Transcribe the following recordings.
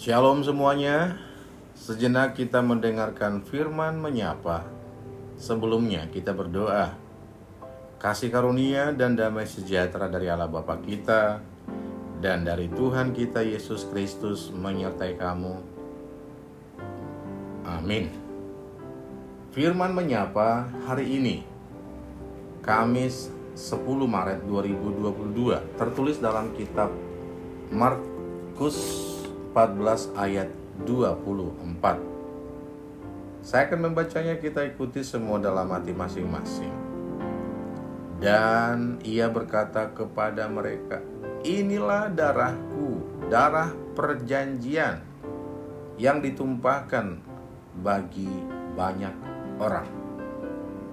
Shalom semuanya. Sejenak kita mendengarkan firman menyapa. Sebelumnya kita berdoa. Kasih karunia dan damai sejahtera dari Allah Bapa kita dan dari Tuhan kita Yesus Kristus menyertai kamu. Amin. Firman menyapa hari ini, Kamis 10 Maret 2022, tertulis dalam kitab Markus 14 ayat 24. Saya akan membacanya, kita ikuti semua dalam hati masing-masing. Dan ia berkata kepada mereka, "Inilah darahku, darah perjanjian yang ditumpahkan bagi banyak orang."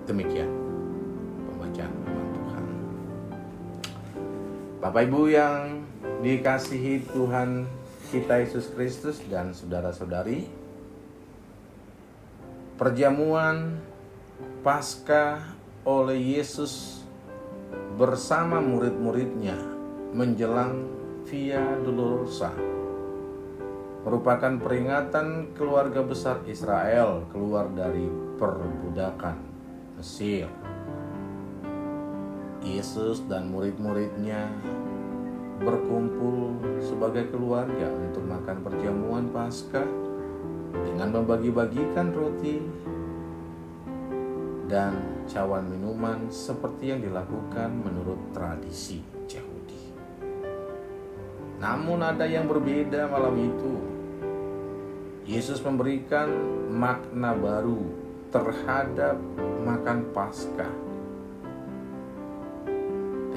Demikian pembacaan firman Tuhan. Bapak Ibu yang dikasihi Tuhan kita Yesus Kristus dan saudara-saudari, perjamuan Paskah oleh Yesus bersama murid-muridnya menjelang Via Dolorosa merupakan peringatan keluarga besar Israel keluar dari perbudakan Mesir. Yesus dan murid-muridnya berkumpul sebagai keluarga untuk makan perjamuan Paskah dengan membagi-bagikan roti dan cawan minuman seperti yang dilakukan menurut tradisi Yahudi. Namun ada yang berbeda malam itu. Yesus memberikan makna baru terhadap makan Paskah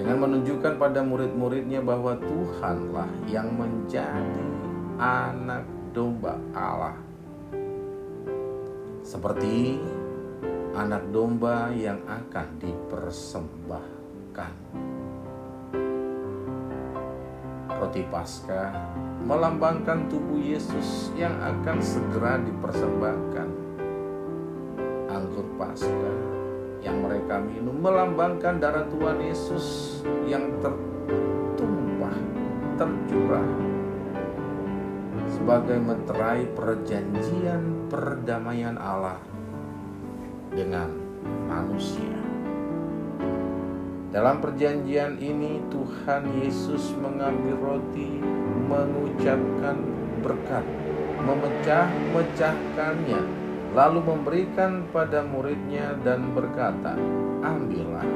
dengan menunjukkan pada murid-muridnya bahwa Tuhanlah yang menjadi anak domba Allah, seperti anak domba yang akan dipersembahkan. Roti Paskah melambangkan tubuh Yesus yang akan segera dipersembahkan. Anggur Paskah yang mereka minum melambangkan darah Tuhan Yesus yang tertumpah, tercurah sebagai meterai perjanjian perdamaian Allah dengan manusia. Dalam perjanjian ini Tuhan Yesus mengambil roti, mengucapkan berkat, memecah-mecahkannya, lalu memberikan pada muridnya dan berkata, "Ambillah,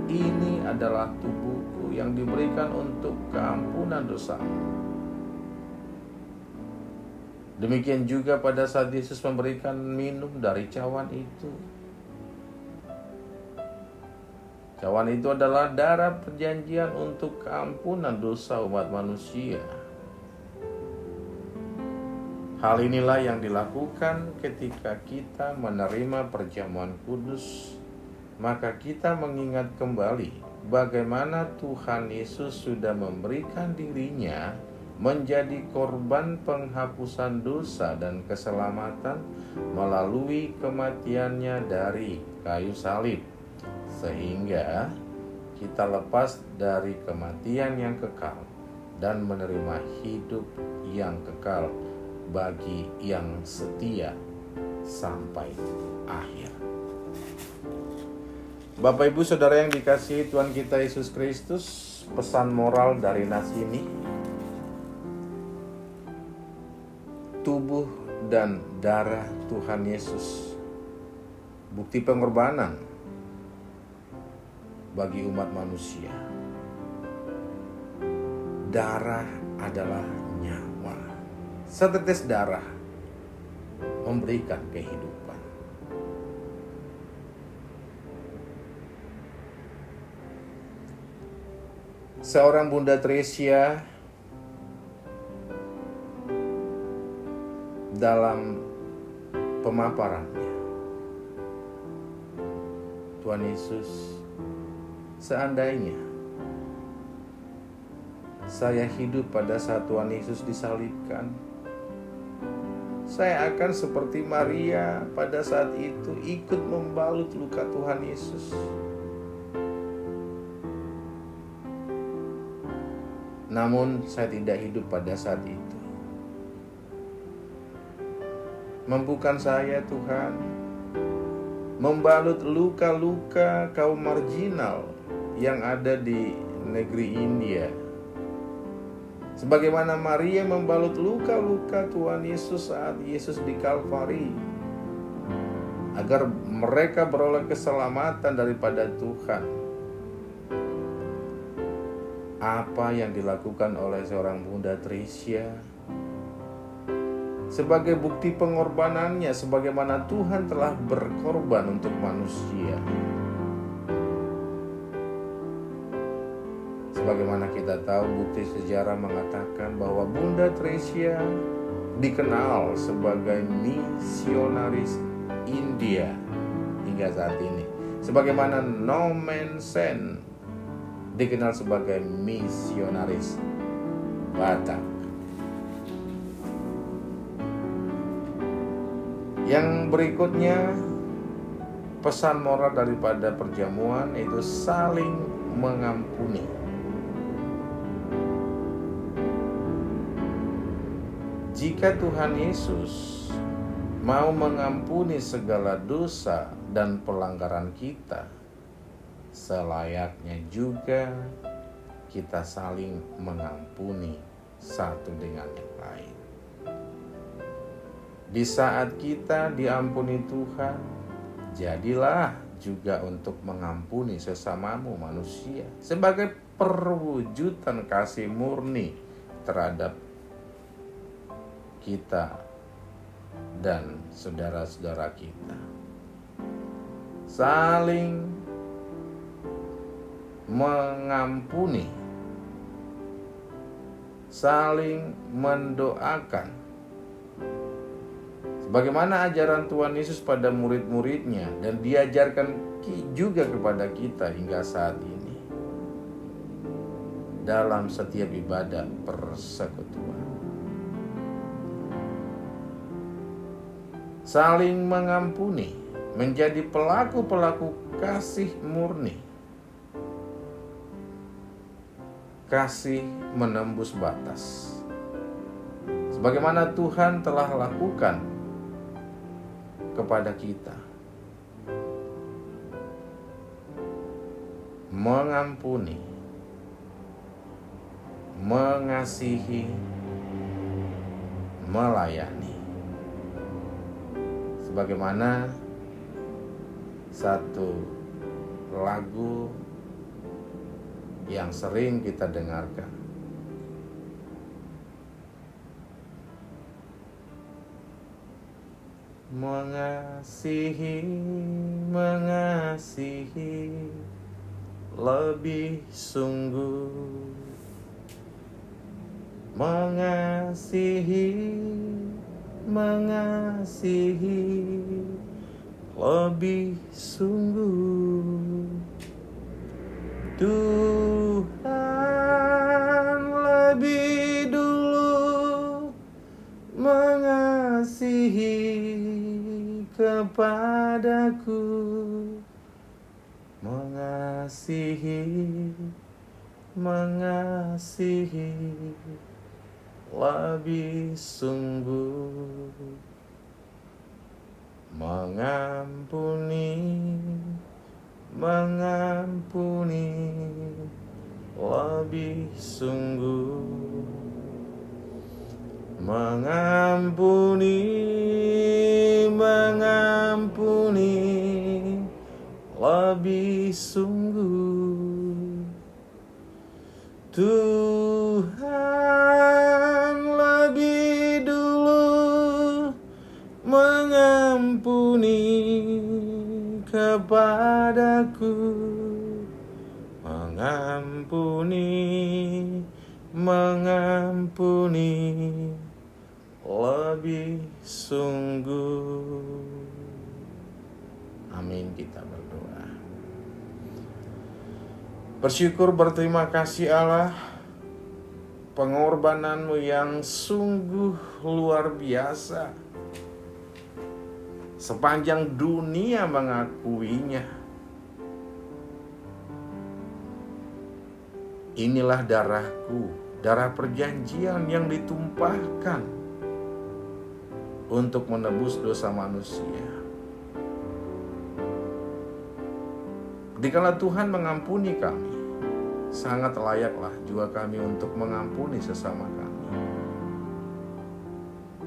ini adalah tubuhku yang diberikan untuk keampunan dosamu." Demikian juga pada saat Yesus memberikan minum dari cawan itu. Cawan itu adalah darah perjanjian untuk keampunan dosa umat manusia. Hal inilah yang dilakukan ketika kita menerima perjamuan kudus, maka kita mengingat kembali bagaimana Tuhan Yesus sudah memberikan dirinya menjadi korban penghapusan dosa dan keselamatan melalui kematiannya dari kayu salib, sehingga kita lepas dari kematian yang kekal dan menerima hidup yang kekal bagi yang setia sampai akhir. Bapak Ibu Saudara yang dikasihi Tuhan kita Yesus Kristus, pesan moral dari nas ini, tubuh dan darah Tuhan Yesus, bukti pengorbanan bagi umat manusia. Darah adalah nyawa. Setetes darah memberikan kehidupan. Seorang Bunda Tresia dalam pemaparannya, Tuhan Yesus, seandainya saya hidup pada saat Tuhan Yesus disalibkan, saya akan seperti Maria pada saat itu ikut membalut luka Tuhan Yesus. Namun saya tidak hidup pada saat itu. Mampukan saya Tuhan membalut luka-luka kaum marginal yang ada di negeri India. Sebagaimana Maria membalut luka-luka Tuhan Yesus saat Yesus di Kalvari, agar mereka beroleh keselamatan daripada Tuhan. Apa yang dilakukan oleh seorang Bunda Trisha sebagai bukti pengorbanannya, sebagaimana Tuhan telah berkorban untuk manusia. Sebagaimana kita tahu, bukti sejarah mengatakan bahwa Bunda Trisha dikenal sebagai misionaris India hingga saat ini. Sebagaimana Nomen Sen dikenal sebagai misionaris Batak. Yang berikutnya, pesan moral daripada perjamuan itu saling mengampuni. Jika Tuhan Yesus mau mengampuni segala dosa dan pelanggaran kita, selayaknya juga kita saling mengampuni satu dengan yang lain. Di saat kita diampuni Tuhan, jadilah juga untuk mengampuni sesamamu manusia sebagai perwujudan kasih murni terhadap kita dan saudara-saudara kita. Saling mengampuni, saling mendoakan, sebagaimana ajaran Tuhan Yesus pada murid-muridnya dan diajarkan juga kepada kita hingga saat ini dalam setiap ibadah persekutuan. Saling mengampuni, menjadi pelaku-pelaku kasih murni, kasih menembus batas, sebagaimana Tuhan telah lakukan kepada kita. Mengampuni, mengasihi, melayani. Sebagaimana satu lagu yang sering kita dengarkan, mengasihi, mengasihi lebih sungguh, mengasihi, mengasihi lebih sungguh. Tuhan lebih dulu mengasihi kepadaku, mengasihi, mengasihi lebih sungguh, mengampuni, mengampuni lebih sungguh, mengampuni, mengampuni lebih sungguh. Tuhan lebih dulu mengampuni kepadaku, mengampuni, mengampuni lebih sungguh. Amin, kita berdoa. Bersyukur, berterima kasih Allah, pengorbananmu yang sungguh luar biasa. Sepanjang dunia mengakuinya. Inilah darahku, darah perjanjian yang ditumpahkan untuk menebus dosa manusia. Dikala Tuhan mengampuni kami, sangat layaklah juga kami untuk mengampuni sesama kami.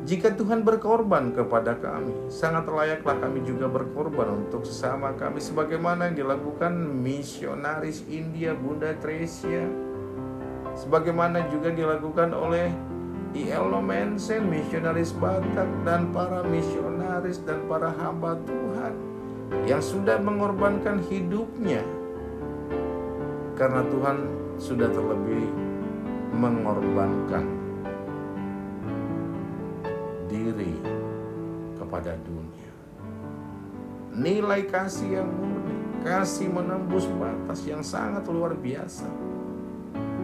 Jika Tuhan berkorban kepada kami, sangat layaklah kami juga berkorban untuk sesama kami, sebagaimana yang dilakukan misionaris India Bunda Tresia, sebagaimana juga dilakukan oleh I.L. Mensen, misionaris Batak, dan para misionaris dan para hamba Tuhan yang sudah mengorbankan hidupnya, karena Tuhan sudah terlebih mengorbankan diri kepada dunia. Nilai kasih yang murni, kasih menembus batas yang sangat luar biasa,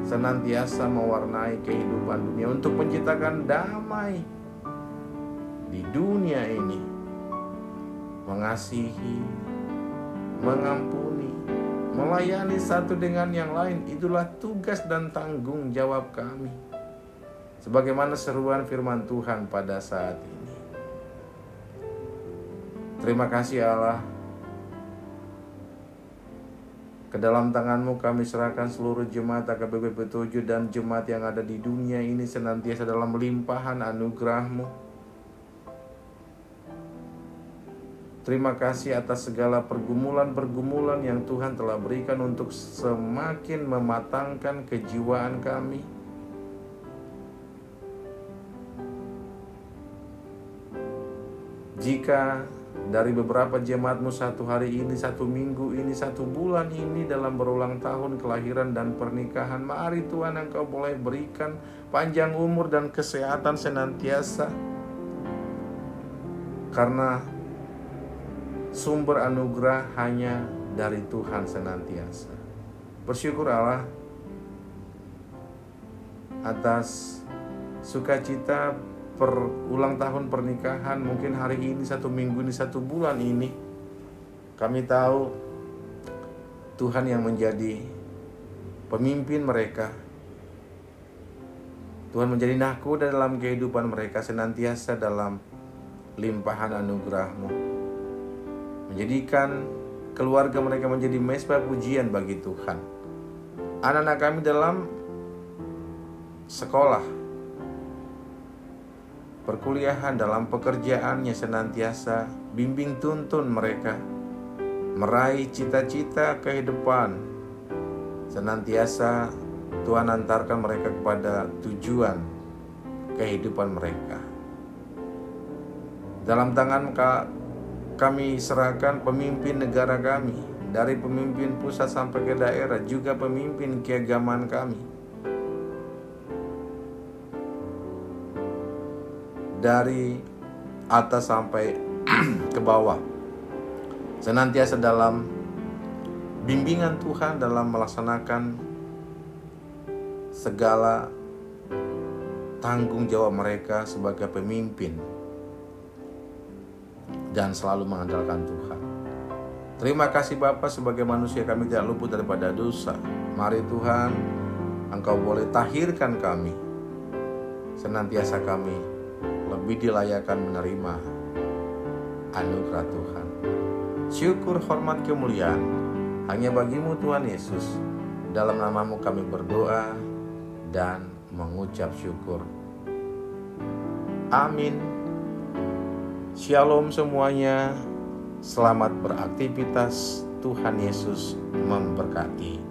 senantiasa mewarnai kehidupan dunia untuk menciptakan damai di dunia ini. Mengasihi, mengampuni, melayani satu dengan yang lain, itulah tugas dan tanggung jawab kami, sebagaimana seruan firman Tuhan pada saat ini. Terima kasih Allah. Ke dalam tangan-Mu kami serahkan seluruh jemaat AKBP Petuju dan jemaat yang ada di dunia ini, senantiasa dalam limpahan anugerah-Mu. Terima kasih atas segala pergumulan-pergumulan yang Tuhan telah berikan untuk semakin mematangkan kejiwaan kami. Jika dari beberapa jemaat-Mu satu hari ini, satu minggu ini, satu bulan ini dalam berulang tahun kelahiran dan pernikahan, mari Tuhan Engkau boleh berikan panjang umur dan kesehatan senantiasa, karena sumber anugerah hanya dari Tuhan senantiasa. Bersyukur Allah atas sukacita ulang tahun pernikahan, mungkin hari ini, satu minggu ini, satu bulan ini. Kami tahu Tuhan yang menjadi pemimpin mereka. Tuhan menjadi nahkoda dalam kehidupan mereka, senantiasa dalam limpahan anugerah-Mu, menjadikan keluarga mereka menjadi mezbah pujian bagi Tuhan. Anak-anak kami dalam sekolah, perkuliahan, dalam pekerjaannya, senantiasa bimbing tuntun mereka meraih cita-cita kehidupan. Senantiasa Tuhan antarkan mereka kepada tujuan kehidupan mereka. Dalam tangan kami serahkan pemimpin negara kami, dari pemimpin pusat sampai ke daerah, juga pemimpin keagamaan kami, dari atas sampai ke bawah, senantiasa dalam bimbingan Tuhan dalam melaksanakan segala tanggung jawab mereka sebagai pemimpin, dan selalu mengandalkan Tuhan. Terima kasih Bapa, sebagai manusia kami tidak luput daripada dosa. Mari Tuhan, Engkau boleh tahirkan kami, senantiasa kami lebih dilayakan menerima anugerah Tuhan. Syukur, hormat, kemuliaan hanya bagi-Mu Tuhan Yesus. Dalam nama-Mu kami berdoa dan mengucap syukur. Amin. Shalom semuanya. Selamat beraktivitas. Tuhan Yesus memberkati.